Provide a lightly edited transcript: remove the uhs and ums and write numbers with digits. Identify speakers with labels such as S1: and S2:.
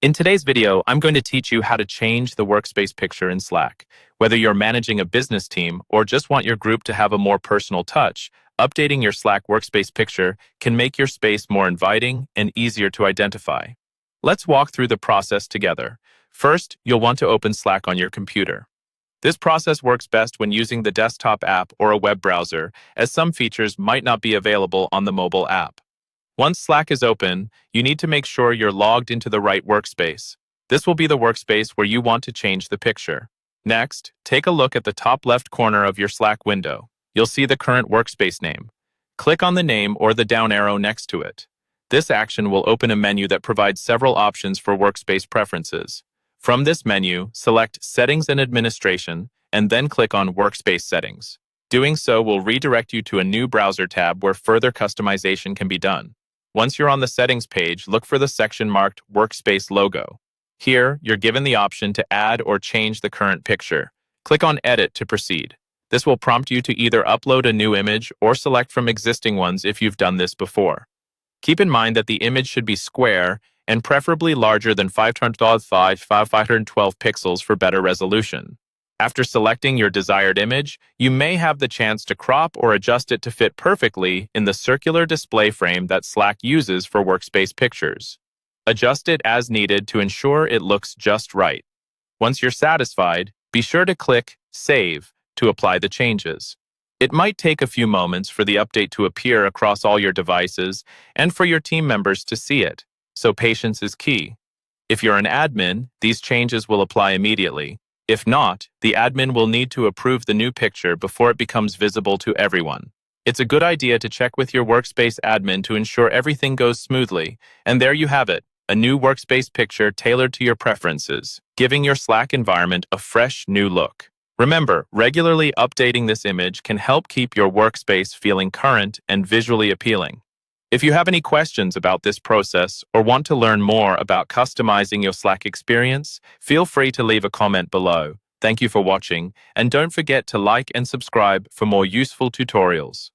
S1: In today's video, I'm going to teach you how to change the workspace picture in Slack. Whether you're managing a business team or just want your group to have a more personal touch, updating your Slack workspace picture can make your space more inviting and easier to identify. Let's walk through the process together. First, you'll want to open Slack on your computer. This process works best when using the desktop app or a web browser, as some features might not be available on the mobile app. Once Slack is open, you need to make sure you're logged into the right workspace. This will be the workspace where you want to change the picture. Next, take a look at the top left corner of your Slack window. You'll see the current workspace name. Click on the name or the down arrow next to it. This action will open a menu that provides several options for workspace preferences. From this menu, select Settings and Administration, and then click on Workspace Settings. Doing so will redirect you to a new browser tab where further customization can be done. Once you're on the settings page, look for the section marked Workspace Logo. Here, you're given the option to add or change the current picture. Click on Edit to proceed. This will prompt you to either upload a new image or select from existing ones if you've done this before. Keep in mind that the image should be square and preferably larger than 512 pixels for better resolution. After selecting your desired image, you may have the chance to crop or adjust it to fit perfectly in the circular display frame that Slack uses for workspace pictures. Adjust it as needed to ensure it looks just right. Once you're satisfied, be sure to click Save to apply the changes. It might take a few moments for the update to appear across all your devices and for your team members to see it, so patience is key. If you're an admin, these changes will apply immediately. If not, the admin will need to approve the new picture before it becomes visible to everyone. It's a good idea to check with your workspace admin to ensure everything goes smoothly. And there you have it, a new workspace picture tailored to your preferences, giving your Slack environment a fresh new look. Remember, regularly updating this image can help keep your workspace feeling current and visually appealing. If you have any questions about this process or want to learn more about customizing your Slack experience, feel free to leave a comment below. Thank you for watching, and don't forget to like and subscribe for more useful tutorials.